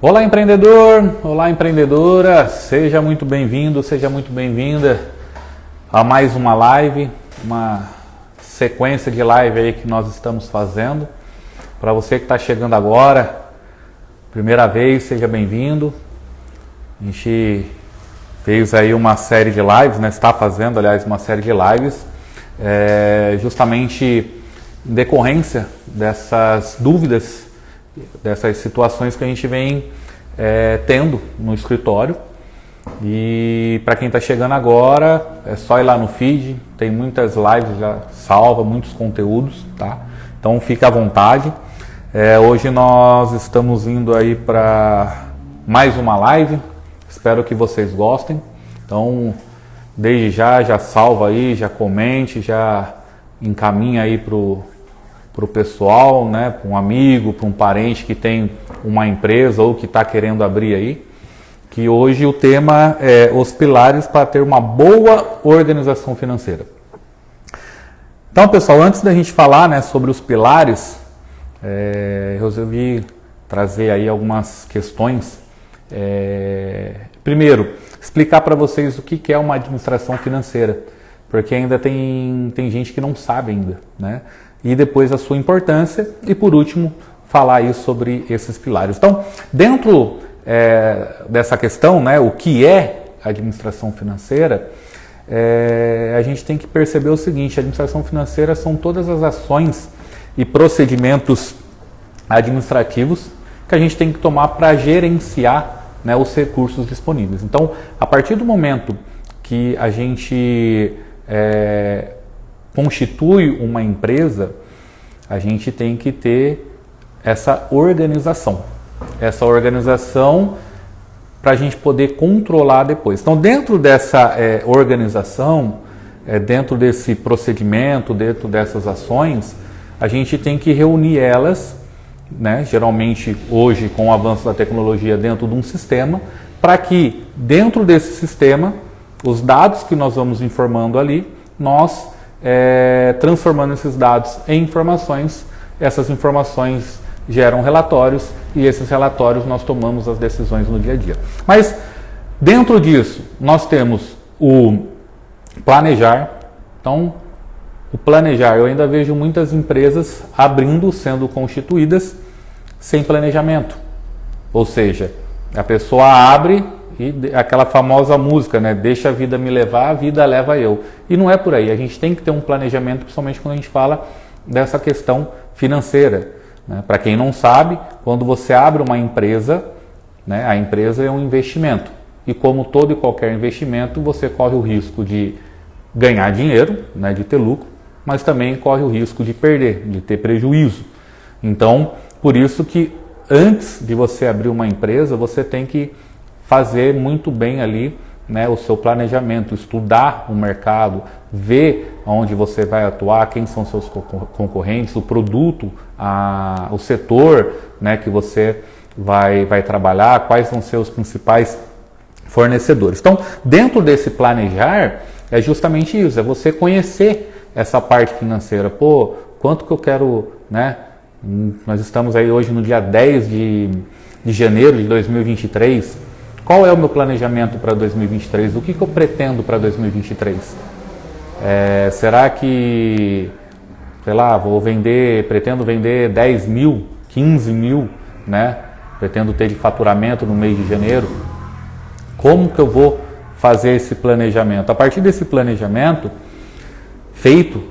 Olá, empreendedor! Olá, empreendedora! Seja muito bem-vindo, seja muito bem-vinda a mais uma live, uma sequência de live aí que nós estamos fazendo. Para você que está chegando agora, primeira vez, seja bem-vindo. A gente fez aí uma série de lives, né? Está fazendo, aliás, uma série de lives, justamente em decorrência dessas dúvidas, dessas situações que a gente vem tendo no escritório. E para quem está chegando agora, é só ir lá no feed, tem muitas lives já salva, muitos conteúdos, tá? Então fique à vontade. Hoje nós estamos indo aí para mais uma live, espero que vocês gostem. Então desde já salva aí, já comente, já encaminha aí pro pessoal, né, para um amigo, para um parente que tem uma empresa ou que está querendo abrir aí, que hoje o tema é os pilares para ter uma boa organização financeira. Então, pessoal, antes da gente falar, né, sobre os pilares, eu resolvi trazer aí algumas questões. Primeiro, explicar para vocês o que é uma administração financeira, porque ainda tem gente que não sabe ainda, né? E depois a sua importância e, por último, falar aí sobre esses pilares. Então, dentro dessa questão, né, o que é administração financeira, a gente tem que perceber o seguinte: a administração financeira são todas as ações e procedimentos administrativos que a gente tem que tomar para gerenciar, né, os recursos disponíveis. Então, a partir do momento que a gente constitui uma empresa, a gente tem que ter essa organização para a gente poder controlar depois. Então, dentro dessa organização, dentro desse procedimento, dentro dessas ações, a gente tem que reunir elas, né, geralmente hoje com o avanço da tecnologia, dentro de um sistema, para que dentro desse sistema, os dados que nós vamos informando ali, nós transformando esses dados em informações, essas informações geram relatórios e esses relatórios nós tomamos as decisões no dia a dia. Mas dentro disso nós temos o planejar. Então, o planejar, eu ainda vejo muitas empresas abrindo, sendo constituídas sem planejamento. Ou seja, a pessoa abre e aquela famosa música, né? Deixa a vida me levar, a vida leva eu. E não é por aí. A gente tem que ter um planejamento, principalmente quando a gente fala dessa questão financeira, né? Para quem não sabe, quando você abre uma empresa, né, a empresa é um investimento. E como todo e qualquer investimento, você corre o risco de ganhar dinheiro, né, de ter lucro, mas também corre o risco de perder, de ter prejuízo. Então, por isso que antes de você abrir uma empresa, você tem que fazer muito bem ali, né, o seu planejamento, estudar o mercado, ver onde você vai atuar, quem são seus concorrentes, o produto, o setor, né, que você vai trabalhar, quais são seus principais fornecedores. Então, dentro desse planejar, é justamente isso, é você conhecer essa parte financeira. Pô, quanto que eu quero, né? Nós estamos aí hoje no dia 10 de janeiro de 2023. Qual é o meu planejamento para 2023? O que eu pretendo para 2023? Será que, sei lá, pretendo vender 10 mil, 15 mil, né? Pretendo ter de faturamento no mês de janeiro. Como que eu vou fazer esse planejamento? A partir desse planejamento feito,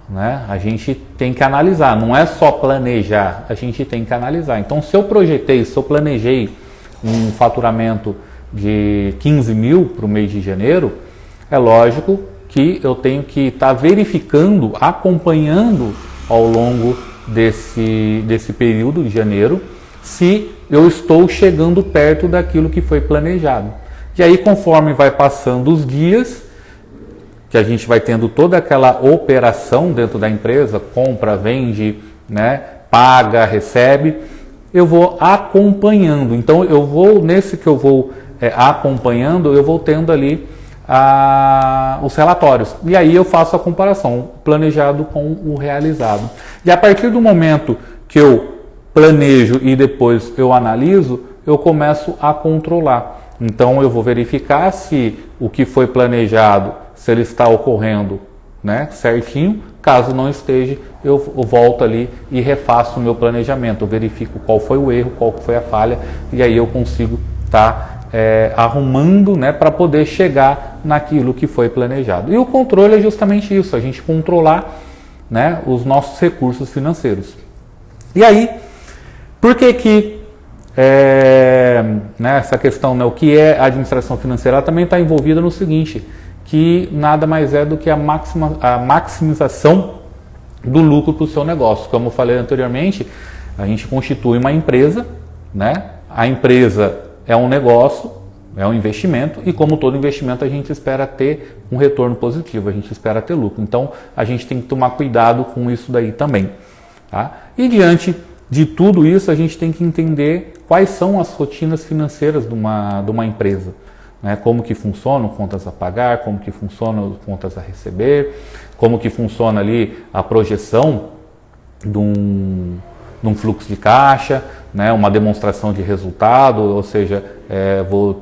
né, a gente tem que analisar. Não é só planejar, a gente tem que analisar. Então, se eu planejei um faturamento de 15 mil para o mês de janeiro, é lógico que eu tenho que estar verificando, acompanhando ao longo desse período de janeiro, se eu estou chegando perto daquilo que foi planejado. E aí, conforme vai passando os dias, que a gente vai tendo toda aquela operação dentro da empresa, compra, vende, né, paga, recebe, eu vou acompanhando. Então, nesse que eu vou acompanhando, eu vou tendo ali os relatórios. E aí eu faço a comparação, o planejado com o realizado. E a partir do momento que eu planejo e depois eu analiso, eu começo a controlar. Então eu vou verificar se o que foi planejado, se ele está ocorrendo, né, certinho. Caso não esteja, eu volto ali e refaço o meu planejamento. Eu verifico qual foi o erro, qual foi a falha, e aí eu consigo estar arrumando, né, para poder chegar naquilo que foi planejado. E o controle é justamente isso, a gente controlar, né, os nossos recursos financeiros. E aí, por que né, essa questão, né, o que é a administração financeira, ela também está envolvida no seguinte, que nada mais é do que a maximização do lucro para o seu negócio. Como eu falei anteriormente, a gente constitui uma empresa, né? A empresa é um negócio, é um investimento, e como todo investimento a gente espera ter um retorno positivo, a gente espera ter lucro. Então a gente tem que tomar cuidado com isso daí também. Tá? E diante de tudo isso, a gente tem que entender quais são as rotinas financeiras de uma empresa. Né, como que funcionam contas a pagar, como que funcionam contas a receber, como que funciona ali a projeção de um fluxo de caixa, né, uma demonstração de resultado, ou seja,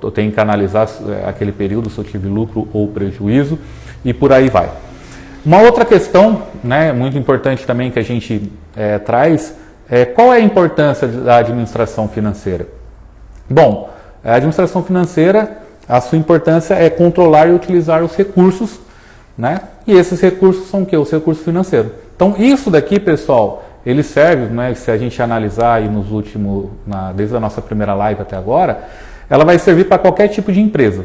eu tenho que analisar aquele período se eu tive lucro ou prejuízo e por aí vai. Uma outra questão, né, muito importante também que a gente traz é qual é a importância da administração financeira? Bom, a administração financeira, a sua importância é controlar e utilizar os recursos, né? E esses recursos são o quê? Os recursos financeiros. Então, isso daqui, pessoal, ele serve, né? Se a gente analisar aí desde a nossa primeira live até agora, ela vai servir para qualquer tipo de empresa.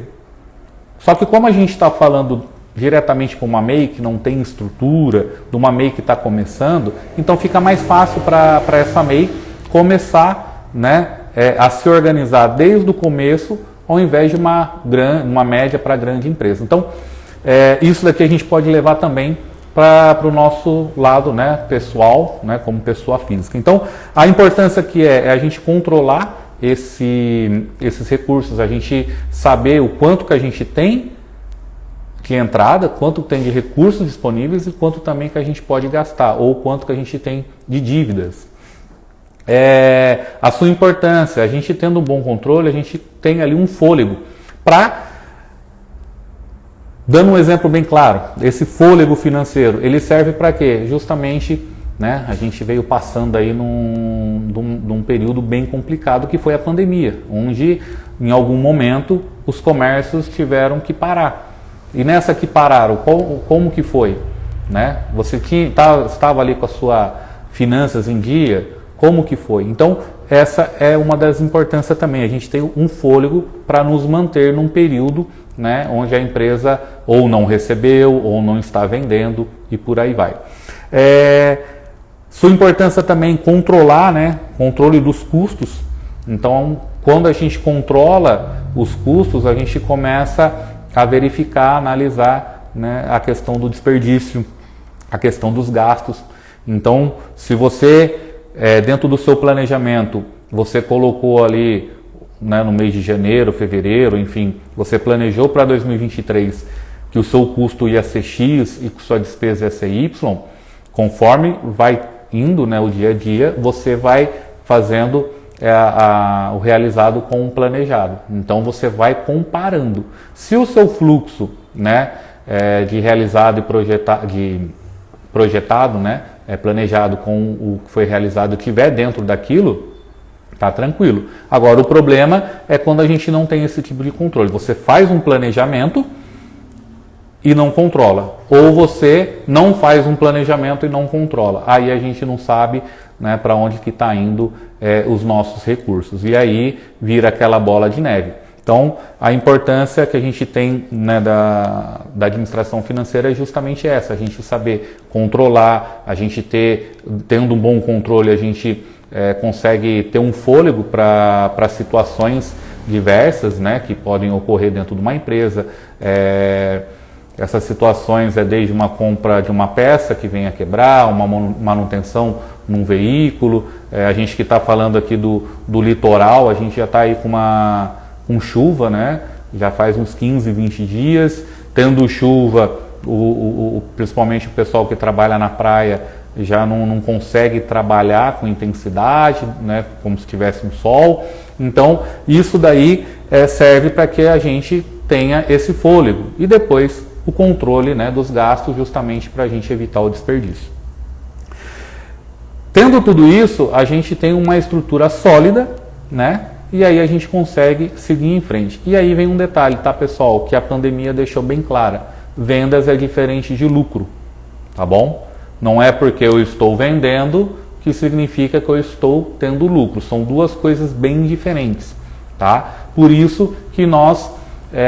Só que como a gente está falando diretamente para uma MEI que não tem estrutura, de uma MEI que está começando, então fica mais fácil para essa MEI começar, né, a se organizar desde o começo, ao invés de uma média para grande empresa. Então, isso daqui a gente pode levar também para o nosso lado, né, pessoal, né, como pessoa física. Então, a importância que é a gente controlar esses recursos, a gente saber o quanto que a gente tem de entrada, quanto tem de recursos disponíveis e quanto também que a gente pode gastar, ou quanto que a gente tem de dívidas. A sua importância, a gente tendo um bom controle, a gente tem ali um fôlego para, dando um exemplo bem claro, esse fôlego financeiro, ele serve para quê? Justamente, né, a gente veio passando aí num período bem complicado que foi a pandemia, onde em algum momento os comércios tiveram que parar. E nessa que pararam, como que foi? Né? Você estava ali com a sua finanças em dia? Como que foi? Então, essa é uma das importâncias também. A gente tem um fôlego para nos manter num período, né, onde a empresa ou não recebeu, ou não está vendendo, e por aí vai. Sua importância também controlar, né, controle dos custos. Então, quando a gente controla os custos, a gente começa a verificar, analisar, né, a questão do desperdício, a questão dos gastos. Então, se você dentro do seu planejamento, você colocou ali, né, no mês de janeiro, fevereiro, enfim, você planejou para 2023 que o seu custo ia ser X e que sua despesa ia ser Y, conforme vai indo, né, o dia a dia, você vai fazendo o realizado com o planejado. Então você vai comparando. Se o seu fluxo, né, de realizado e projetado, né, planejado com o que foi realizado estiver dentro daquilo, tá tranquilo. Agora o problema é quando a gente não tem esse tipo de controle. Você faz um planejamento e não controla, ou você não faz um planejamento e não controla. Aí a gente não sabe, né, para onde que está indo os nossos recursos, e aí vira aquela bola de neve. Então, a importância que a gente tem, né, da administração financeira é justamente essa, a gente saber controlar, a gente tendo um bom controle, a gente consegue ter um fôlego para situações diversas, né, que podem ocorrer dentro de uma empresa. Essas situações desde uma compra de uma peça que vem a quebrar, uma manutenção num veículo. A gente que está falando aqui do litoral, a gente já está aí com chuva, né? Já faz uns 15, 20 dias. Tendo chuva, principalmente o pessoal que trabalha na praia, já não consegue trabalhar com intensidade, né, como se tivesse um sol. Então, isso daí serve para que a gente tenha esse fôlego. E depois o controle, né, dos gastos, justamente para a gente evitar o desperdício. Tendo tudo isso, a gente tem uma estrutura sólida, né? E aí a gente consegue seguir em frente. E aí vem um detalhe, tá, pessoal, que a pandemia deixou bem clara. Vendas é diferente de lucro, tá bom? Não é porque eu estou vendendo que significa que eu estou tendo lucro. São duas coisas bem diferentes, tá? Por isso que nós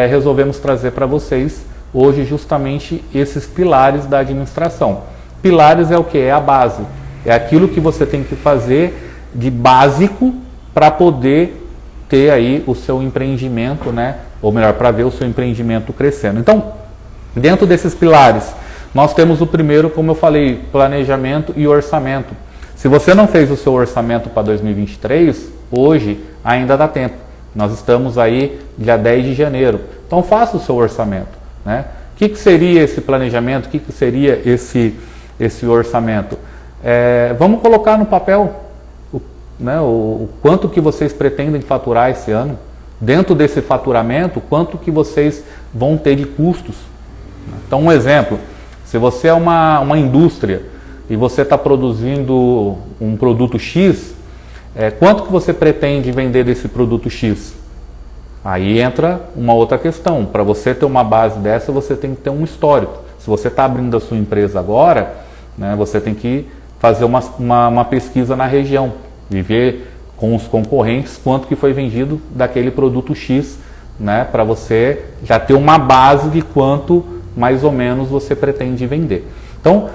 resolvemos trazer para vocês hoje justamente esses pilares da administração. Pilares é o que? É a base. É aquilo que você tem que fazer de básico para poder ter aí o seu empreendimento, né? Ou melhor, para ver o seu empreendimento crescendo. Então, dentro desses pilares, nós temos o primeiro, como eu falei, planejamento e orçamento. Se você não fez o seu orçamento para 2023, hoje ainda dá tempo. Nós estamos aí dia 10 de janeiro. Então faça o seu orçamento, né? O que seria esse planejamento? O que seria esse orçamento? Vamos colocar no papel o quanto que vocês pretendem faturar esse ano. Dentro desse faturamento, quanto que vocês vão ter de custos. Então, um exemplo, se você é uma indústria e você está produzindo um produto X, quanto que você pretende vender desse produto X? Aí entra uma outra questão. Para você ter uma base dessa, você tem que ter um histórico. Se você está abrindo a sua empresa agora, né, você tem que fazer uma pesquisa na região e ver com os concorrentes quanto que foi vendido daquele produto X, né, para você já ter uma base de quanto mais ou menos você pretende vender. Então,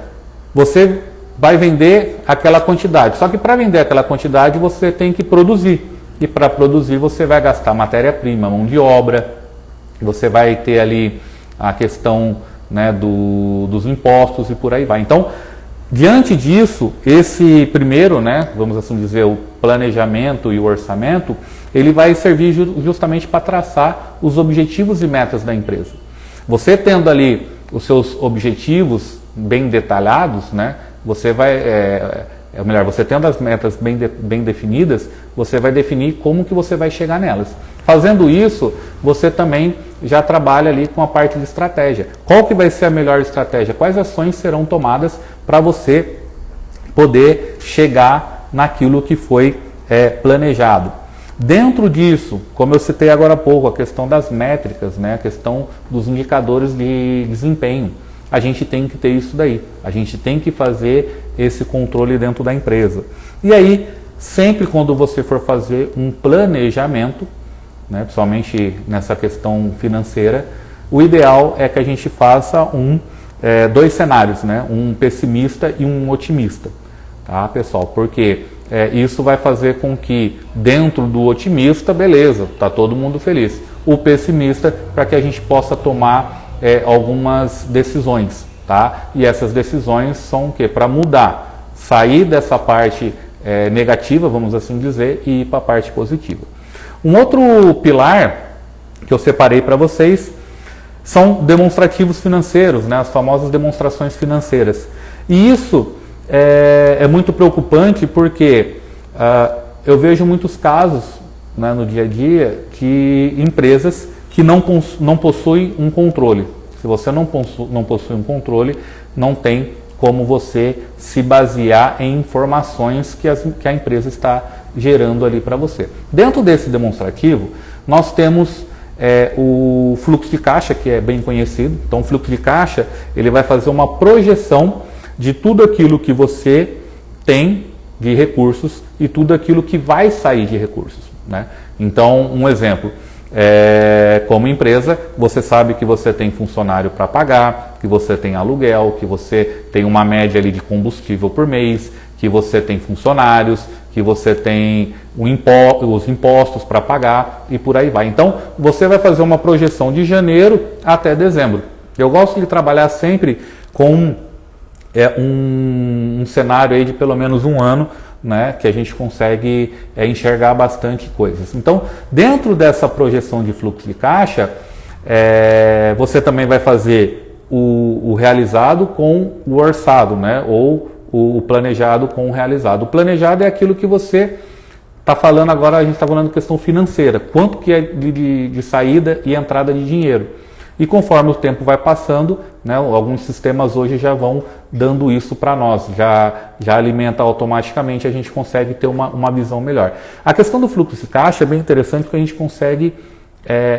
você vai vender aquela quantidade, só que para vender aquela quantidade você tem que produzir, e para produzir você vai gastar matéria-prima, mão de obra, você vai ter ali a questão, né, dos impostos e por aí vai. Então, diante disso, esse primeiro, né, vamos assim dizer, o planejamento e o orçamento, ele vai servir justamente para traçar os objetivos e metas da empresa. Você tendo ali os seus objetivos bem detalhados, né, você vai, melhor, você tendo as metas bem definidas, você vai definir como que você vai chegar nelas. Fazendo isso, você também já trabalha ali com a parte de estratégia. Qual que vai ser a melhor estratégia? Quais ações serão tomadas para você poder chegar naquilo que foi planejado? Dentro disso, como eu citei agora há pouco, a questão das métricas, né, a questão dos indicadores de desempenho, a gente tem que ter isso daí. A gente tem que fazer esse controle dentro da empresa. E aí, sempre quando você for fazer um planejamento, né, principalmente nessa questão financeira, o ideal é que a gente faça dois cenários, né, um pessimista e um otimista, tá, pessoal? Porque isso vai fazer com que dentro do otimista, beleza, tá todo mundo feliz. O pessimista, para que a gente possa tomar algumas decisões, tá? E essas decisões são o quê? Para mudar, sair dessa parte negativa, vamos assim dizer, e ir para a parte positiva. Um outro pilar que eu separei para vocês são demonstrativos financeiros, né? As famosas demonstrações financeiras. E isso é muito preocupante porque eu vejo muitos casos, né, no dia a dia de empresas que não possuem um controle. Se você não possui um controle, não tem como você se basear em informações que a empresa está gerando ali para você. Dentro desse demonstrativo, nós temos o fluxo de caixa, que é bem conhecido. Então, o fluxo de caixa, ele vai fazer uma projeção de tudo aquilo que você tem de recursos e tudo aquilo que vai sair de recursos, né? Então, um exemplo, como empresa, você sabe que você tem funcionário para pagar, que você tem aluguel, que você tem uma média ali de combustível por mês, que você tem funcionários, que você tem os impostos para pagar e por aí vai. Então, você vai fazer uma projeção de janeiro até dezembro. Eu gosto de trabalhar sempre com um cenário aí de pelo menos um ano, né, que a gente consegue enxergar bastante coisas. Então, dentro dessa projeção de fluxo de caixa, você também vai fazer o realizado com o orçado, né, ou o planejado com o realizado. O planejado é aquilo que você está falando agora, a gente está falando de questão financeira, quanto que é de saída e entrada de dinheiro. E conforme o tempo vai passando, né, alguns sistemas hoje já vão dando isso para nós, já alimenta automaticamente, a gente consegue ter uma visão melhor. A questão do fluxo de caixa é bem interessante porque a gente consegue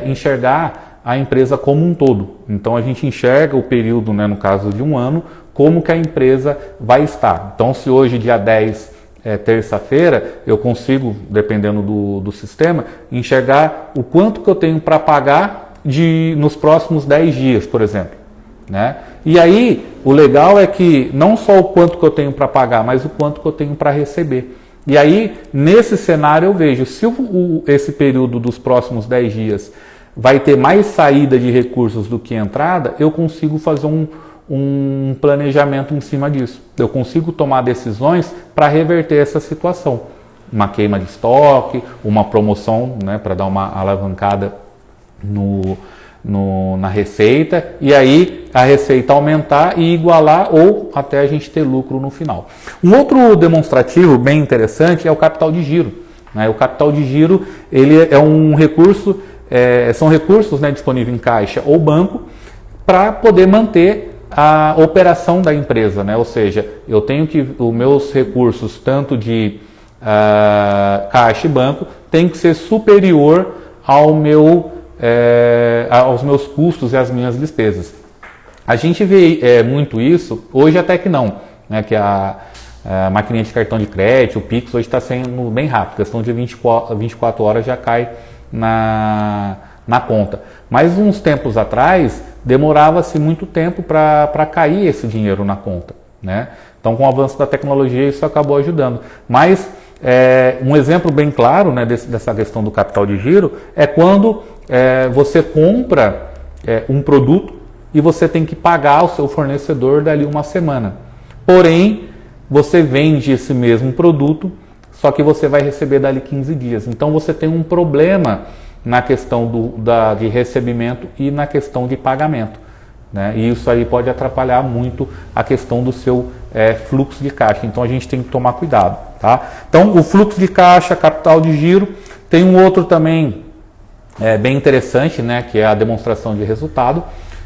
enxergar a empresa como um todo. Então a gente enxerga o período, né, no caso de um ano, como que a empresa vai estar. Então se hoje, dia 10, terça-feira, eu consigo, dependendo do sistema, enxergar o quanto que eu tenho para pagar nos próximos 10 dias, por exemplo. Né? E aí, o legal é que não só o quanto que eu tenho para pagar, mas o quanto que eu tenho para receber. E aí, nesse cenário, eu vejo se esse período dos próximos 10 dias vai ter mais saída de recursos do que entrada, eu consigo fazer um planejamento em cima disso. Eu consigo tomar decisões para reverter essa situação. Uma queima de estoque, uma promoção, né, para dar uma alavancada na receita, e aí a receita aumentar e igualar ou até a gente ter lucro no final. Um outro demonstrativo bem interessante é o capital de giro. Né? O capital de giro ele é um recurso, são recursos, né, disponíveis em caixa ou banco para poder manter a operação da empresa, né? Ou seja, eu tenho que os meus recursos tanto de caixa e banco tem que ser superior aos meus custos e às minhas despesas. A gente vê muito isso, hoje até que não, né, que a maquininha de cartão de crédito, o Pix, hoje está sendo bem rápido, questão de 24 horas já cai na conta. Mas uns tempos atrás, demorava-se muito tempo para cair esse dinheiro na conta. Né? Então, com o avanço da tecnologia, isso acabou ajudando. Mas um exemplo bem claro, né, dessa questão do capital de giro é quando você compra um produto e você tem que pagar o seu fornecedor dali uma semana. Porém, você vende esse mesmo produto, só que você vai receber dali 15 dias. Então você tem um problema na questão de recebimento e na questão de pagamento. Né? E isso aí pode atrapalhar muito a questão do seu fluxo de caixa. Então a gente tem que tomar cuidado. Tá? Então o fluxo de caixa, capital de giro, tem um outro também bem interessante, né, que é a demonstração de resultado.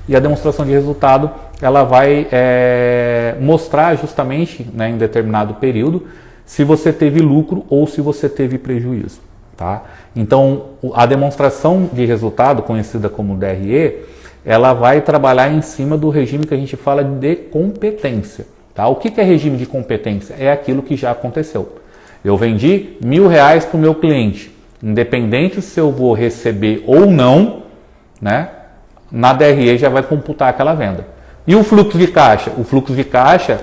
E a demonstração de resultado ela vai mostrar justamente, né, em determinado período se você teve lucro ou se você teve prejuízo. Tá? Então a demonstração de resultado, conhecida como DRE, ela vai trabalhar em cima do regime que a gente fala de competência. Tá? O que é regime de competência? É aquilo que já aconteceu. Eu vendi R$1.000 para o meu cliente. Independente se eu vou receber ou não, né, na DRE já vai computar aquela venda. E o fluxo de caixa? O fluxo de caixa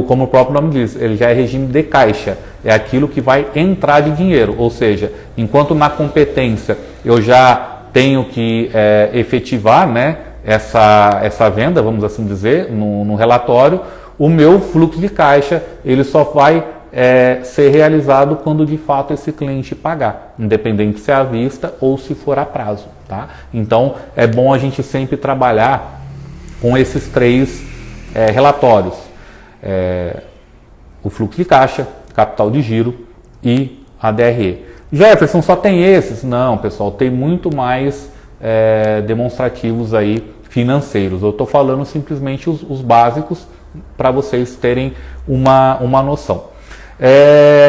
como o próprio nome diz, ele já é regime de caixa. É aquilo que vai entrar de dinheiro. Ou seja, enquanto na competência eu já tenho que efetivar, né, essa venda, vamos assim dizer, no relatório, o meu fluxo de caixa ele só vai ser realizado quando de fato esse cliente pagar, independente se é à vista ou se for a prazo. Tá? Então é bom a gente sempre trabalhar com esses três relatórios. O fluxo de caixa, capital de giro e a DRE. Jefferson, só tem esses? Não, pessoal, tem muito mais demonstrativos aí financeiros. Eu estou falando simplesmente os básicos para vocês terem uma noção.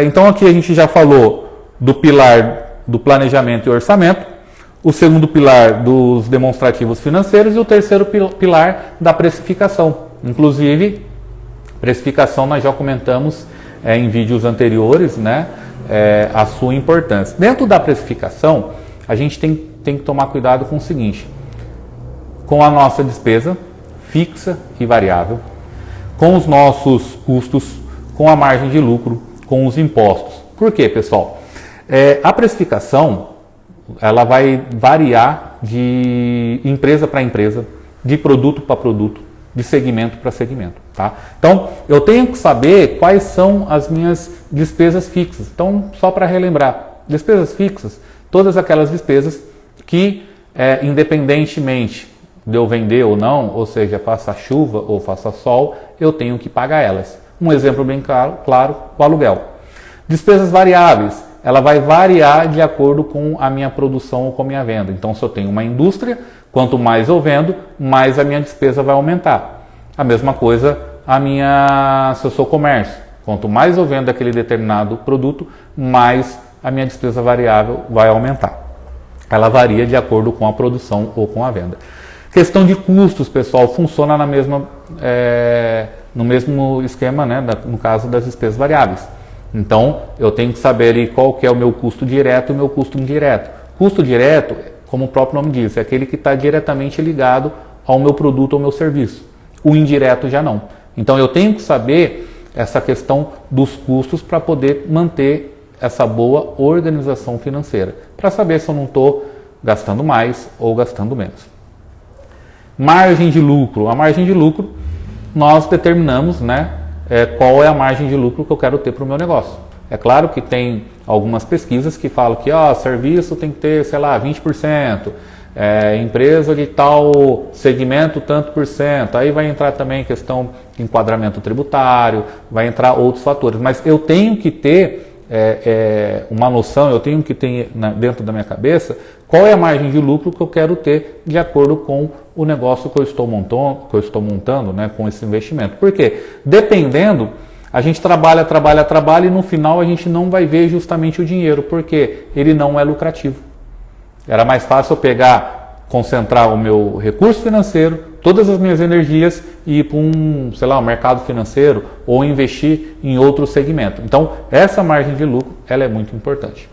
Então aqui a gente já falou do pilar do planejamento e orçamento, o segundo pilar dos demonstrativos financeiros e o terceiro pilar da precificação. Inclusive, precificação nós já comentamos em vídeos anteriores, né, a sua importância. Dentro da precificação, a gente tem que tomar cuidado com o seguinte, com a nossa despesa fixa e variável, com os nossos custos, com a margem de lucro, com os impostos. Por quê, pessoal? A precificação ela vai variar de empresa para empresa, de produto para produto, de segmento para segmento. Tá? Então, eu tenho que saber quais são as minhas despesas fixas. Então, só para relembrar, despesas fixas, todas aquelas despesas que, independentemente de eu vender ou não, ou seja, faça chuva ou faça sol, eu tenho que pagar elas. Um exemplo bem claro, o aluguel. Despesas variáveis, ela vai variar de acordo com a minha produção ou com a minha venda. Então, se eu tenho uma indústria, quanto mais eu vendo, mais a minha despesa vai aumentar. A mesma coisa se eu sou comércio. Quanto mais eu vendo aquele determinado produto, mais a minha despesa variável vai aumentar. Ela varia de acordo com a produção ou com a venda. Questão de custos, pessoal, funciona no mesmo esquema, né, no caso das despesas variáveis. Então, eu tenho que saber ali qual que é o meu custo direto e o meu custo indireto. Custo direto, como o próprio nome diz, é aquele que está diretamente ligado ao meu produto ou ao meu serviço. O indireto já não. Então, eu tenho que saber essa questão dos custos para poder manter essa boa organização financeira, para saber se eu não estou gastando mais ou gastando menos. Margem de lucro. A margem de lucro, nós determinamos, né, qual é a margem de lucro que eu quero ter para o meu negócio. É claro que tem algumas pesquisas que falam que serviço tem que ter, sei lá, 20%, empresa de tal segmento, tanto por cento. Aí vai entrar também questão de enquadramento tributário, vai entrar outros fatores. Mas eu tenho que ter uma noção, eu tenho que ter dentro da minha cabeça qual é a margem de lucro que eu quero ter de acordo com o negócio que eu estou montando, né, com esse investimento. Porque dependendo, a gente trabalha e no final a gente não vai ver justamente o dinheiro, porque ele não é lucrativo. Era mais fácil eu concentrar o meu recurso financeiro, todas as minhas energias e ir para um mercado financeiro ou investir em outro segmento. Então, essa margem de lucro, ela é muito importante.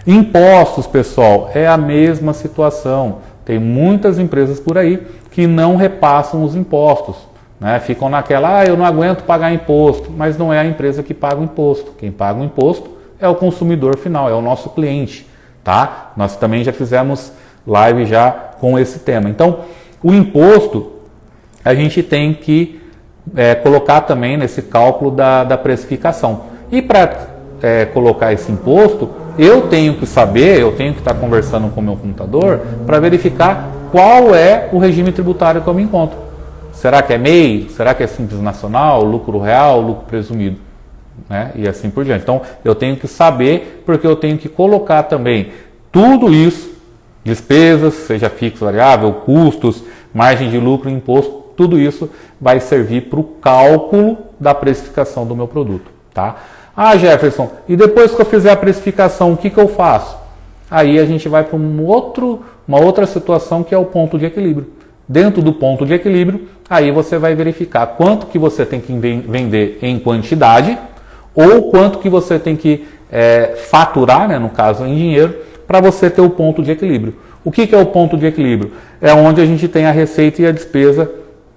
Impostos, pessoal, é a mesma situação. Tem muitas empresas por aí que não repassam os impostos, né? Ficam naquela, eu não aguento pagar imposto, mas não é a empresa que paga o imposto. Quem paga o imposto é o consumidor final, é o nosso cliente, tá? Nós também já fizemos live já com esse tema. Então, o imposto a gente tem que colocar também nesse cálculo da precificação. E para colocar esse imposto, eu tenho que saber, eu tenho que estar conversando com o meu computador para verificar qual é o regime tributário que eu me encontro. Será que é MEI? Será que é Simples Nacional? Lucro real? Lucro presumido? Né? E assim por diante. Então, eu tenho que saber, porque eu tenho que colocar também tudo isso, despesas, seja fixo, variável, custos, margem de lucro, imposto, tudo isso vai servir para o cálculo da precificação do meu produto. Tá? Jefferson, e depois que eu fizer a precificação, o que eu faço? Aí a gente vai para uma outra situação que é o ponto de equilíbrio. Dentro do ponto de equilíbrio, aí você vai verificar quanto que você tem que vender em quantidade ou quanto que você tem que faturar, né, no caso em dinheiro, para você ter o ponto de equilíbrio. O que é o ponto de equilíbrio? É onde a gente tem a receita e a despesa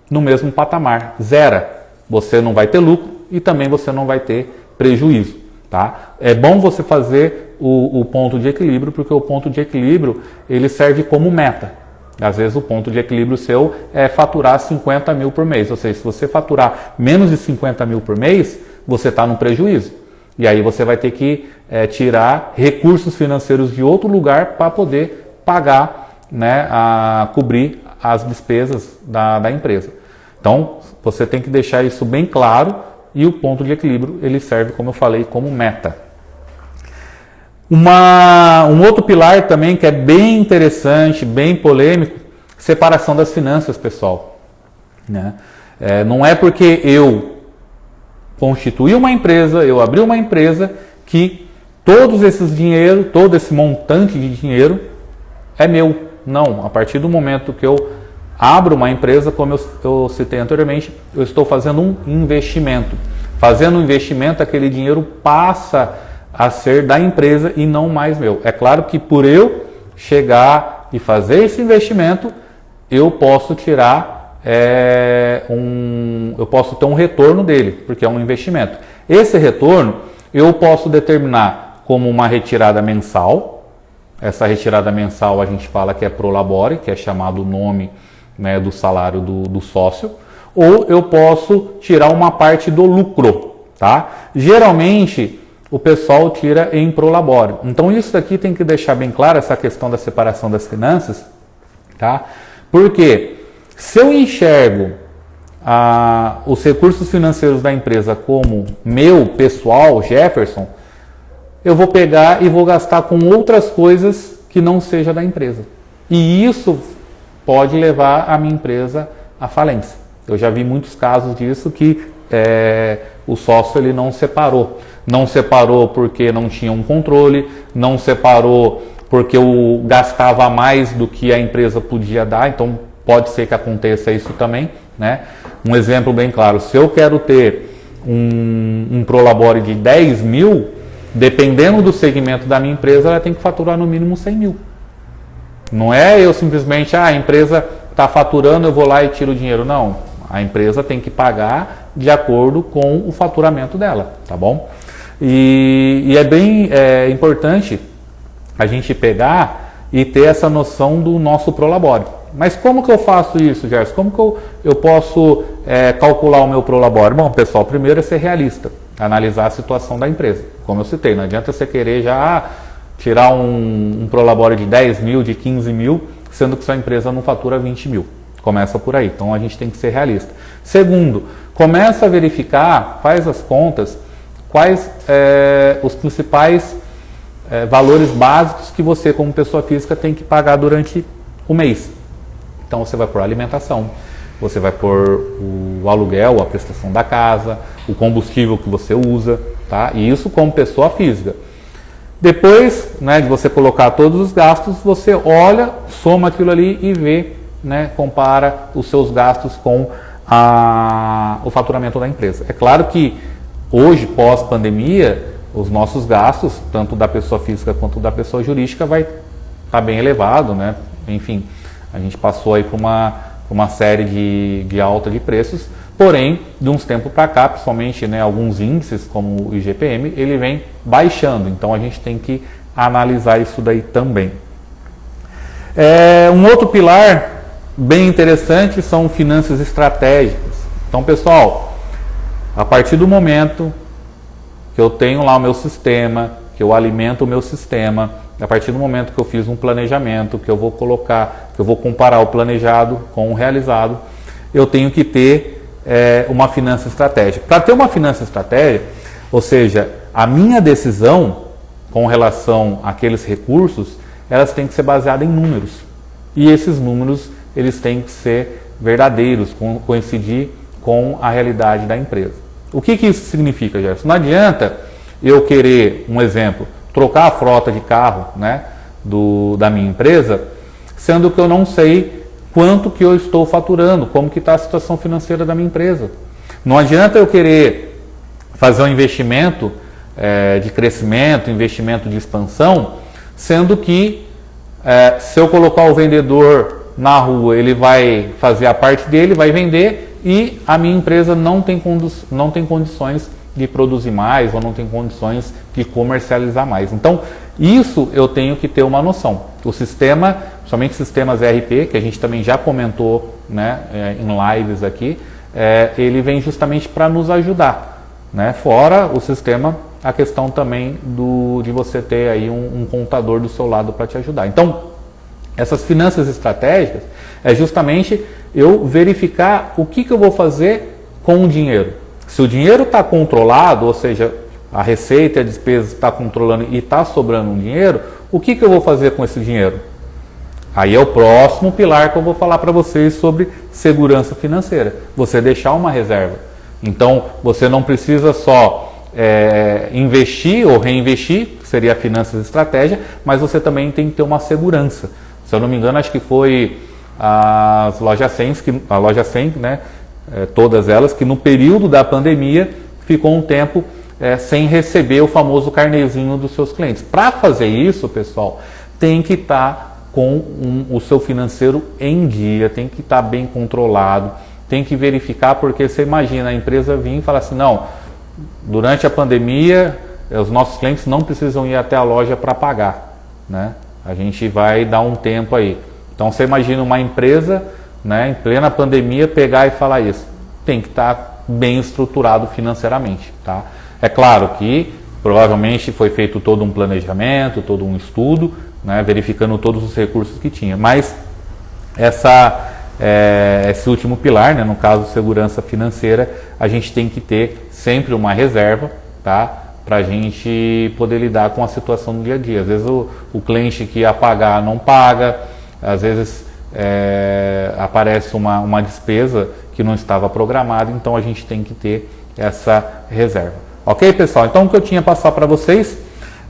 no mesmo patamar. Zera. Você não vai ter lucro e também você não vai ter prejuízo. Tá? É bom você fazer o ponto de equilíbrio, porque o ponto de equilíbrio ele serve como meta. Às vezes o ponto de equilíbrio seu é faturar 50 mil por mês. Ou seja, se você faturar menos de 50 mil por mês, você está no prejuízo. E aí você vai ter que tirar recursos financeiros de outro lugar para poder pagar, né, cobrir as despesas da empresa. Então, você tem que deixar isso bem claro e o ponto de equilíbrio ele serve, como eu falei, como meta. Um outro pilar também que é bem interessante, bem polêmico, separação das finanças, pessoal. Né? Não é porque eu constituí uma empresa, eu abri uma empresa, que todo esse montante de dinheiro é meu. Não, a partir do momento que eu abro uma empresa, como eu citei anteriormente, eu estou fazendo um investimento. Fazendo um investimento, aquele dinheiro passa a ser da empresa e não mais meu. É claro que por eu chegar e fazer esse investimento, eu posso tirar eu posso ter um retorno dele, porque é um investimento. Esse retorno eu posso determinar como uma retirada mensal. Essa retirada mensal a gente fala que é pro labore, que é chamado o nome, né, do salário do sócio, ou eu posso tirar uma parte do lucro, tá? Geralmente o pessoal tira em pro labore. Então isso daqui tem que deixar bem claro, essa questão da separação das finanças, tá? Porque se eu enxergo os recursos financeiros da empresa como meu, pessoal, Jefferson, eu vou pegar e vou gastar com outras coisas que não seja da empresa. E isso pode levar a minha empresa à falência. Eu já vi muitos casos disso que o sócio ele não separou. Não separou porque não tinha um controle, não separou porque eu gastava mais do que a empresa podia dar, então pode ser que aconteça isso também, né? Um exemplo bem claro, se eu quero ter um Prolabore de 10 mil, dependendo do segmento da minha empresa, ela tem que faturar no mínimo 100 mil. Não é eu simplesmente, a empresa está faturando, eu vou lá e tiro o dinheiro. Não, a empresa tem que pagar de acordo com o faturamento dela, tá bom? E é bem importante a gente pegar e ter essa noção do nosso Prolabore. Mas como que eu faço isso, Gerson? Como que eu posso calcular o meu Prolabore? Bom, pessoal, primeiro é ser realista, analisar a situação da empresa. Como eu citei, não adianta você querer já tirar um Prolabore de 10 mil, de 15 mil, sendo que sua empresa não fatura 20 mil. Começa por aí, então a gente tem que ser realista. Segundo, começa a verificar, faz as contas, quais os principais valores básicos que você, como pessoa física, tem que pagar durante o mês. Então você vai por alimentação, você vai por o aluguel, a prestação da casa, o combustível que você usa, tá? E isso como pessoa física. Depois, né, de você colocar todos os gastos, você olha, soma aquilo ali e vê, né, compara os seus gastos com o faturamento da empresa. É claro que hoje, pós-pandemia, os nossos gastos, tanto da pessoa física quanto da pessoa jurídica, vai estar bem elevado, né? Enfim, a gente passou aí por uma série de alta de preços, porém, de uns tempos para cá, principalmente, né, alguns índices, como o IGPM, ele vem baixando, então a gente tem que analisar isso daí também. Um outro pilar bem interessante são finanças estratégicas. Então, pessoal, a partir do momento que eu tenho lá o meu sistema, que eu alimento o meu sistema, a partir do momento que eu fiz um planejamento, que eu vou colocar, que eu vou comparar o planejado com o realizado, eu tenho que ter uma finança estratégica. Para ter uma finança estratégica, ou seja, a minha decisão com relação àqueles recursos, elas têm que ser baseadas em números. E esses números, eles têm que ser verdadeiros, coincidir com a realidade da empresa. O que isso significa, Jefferson? Não adianta eu querer, um exemplo, trocar a frota de carro, né, da minha empresa, sendo que eu não sei quanto que eu estou faturando, como que está a situação financeira da minha empresa. Não adianta eu querer fazer um investimento de crescimento, investimento de expansão, sendo que se eu colocar o vendedor na rua, ele vai fazer a parte dele, vai vender, e a minha empresa não tem condições de produzir mais ou não tem condições de comercializar mais. Então, isso eu tenho que ter uma noção. O sistema, somente sistemas ERP, que a gente também já comentou, né, em lives aqui, ele vem justamente para nos ajudar, né? Fora o sistema, a questão também de você ter aí um contador do seu lado para te ajudar. Então, essas finanças estratégicas é justamente eu verificar o que eu vou fazer com o dinheiro. Se o dinheiro está controlado, ou seja, a receita e a despesa está controlando e está sobrando um dinheiro, o que eu vou fazer com esse dinheiro? Aí é o próximo pilar que eu vou falar para vocês sobre segurança financeira. Você deixar uma reserva. Então, você não precisa só investir ou reinvestir, que seria finanças estratégia, mas você também tem que ter uma segurança. Se eu não me engano, acho que foi as lojas 100, né, todas elas, que no período da pandemia ficou um tempo sem receber o famoso carnezinho dos seus clientes. Para fazer isso, pessoal, tem que estar com o seu financeiro em dia, tem que estar bem controlado, tem que verificar, porque você imagina a empresa vir e falar assim, não, durante a pandemia, os nossos clientes não precisam ir até a loja para pagar, né? A gente vai dar um tempo aí. Então você imagina uma empresa, né, em plena pandemia, pegar e falar isso. Tem que estar bem estruturado financeiramente, tá? É claro que provavelmente foi feito todo um planejamento, todo um estudo, né, verificando todos os recursos que tinha. Mas esse último pilar, né, no caso segurança financeira, a gente tem que ter sempre uma reserva, tá? Para a gente poder lidar com a situação do dia a dia. Às vezes o cliente que ia pagar não paga, às vezes aparece uma despesa que não estava programada, então a gente tem que ter essa reserva. Ok, pessoal? Então o que eu tinha passar para vocês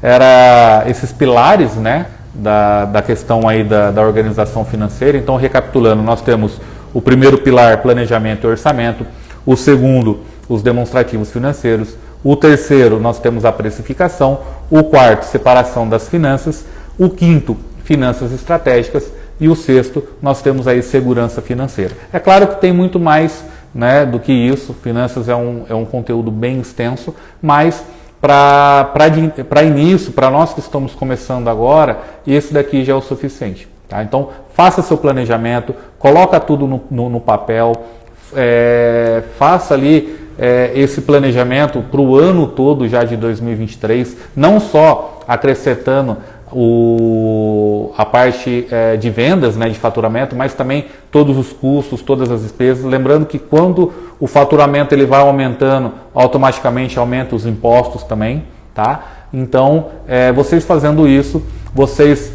era esses pilares, né, da questão aí da organização financeira. Então, recapitulando, nós temos o primeiro pilar, planejamento e orçamento; o segundo, os demonstrativos financeiros; o terceiro, nós temos a precificação; o quarto, separação das finanças; o quinto, finanças estratégicas; e o sexto, nós temos aí segurança financeira. É claro que tem muito mais, né, do que isso. Finanças é um conteúdo bem extenso, mas para início, para nós que estamos começando agora, esse daqui já é o suficiente. Tá? Então, faça seu planejamento, coloca tudo no papel, faça ali esse planejamento para o ano todo já de 2023, não só acrescentando a parte de vendas, né, de faturamento, mas também todos os custos, todas as despesas. Lembrando que quando o faturamento ele vai aumentando, automaticamente aumenta os impostos também, tá? Então, vocês fazendo isso, vocês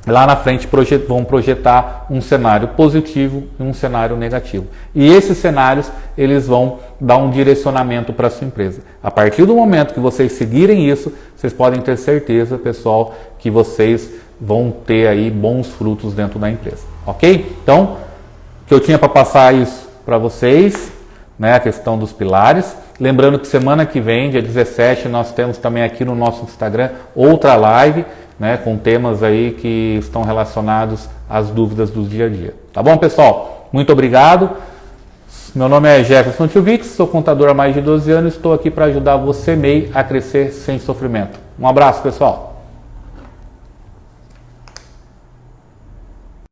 lá na frente vão projetar um cenário positivo e um cenário negativo. E esses cenários, eles vão dar um direcionamento para a sua empresa. A partir do momento que vocês seguirem isso, vocês podem ter certeza, pessoal, que vocês vão ter aí bons frutos dentro da empresa. Ok? Então, o que eu tinha para passar isso para vocês, né, a questão dos pilares. Lembrando que semana que vem, dia 17, nós temos também aqui no nosso Instagram outra live, né, com temas aí que estão relacionados às dúvidas do dia a dia. Tá bom, pessoal? Muito obrigado. Meu nome é Jefferson Tchuvitz, sou contador há mais de 12 anos e estou aqui para ajudar você, MEI, a crescer sem sofrimento. Um abraço, pessoal.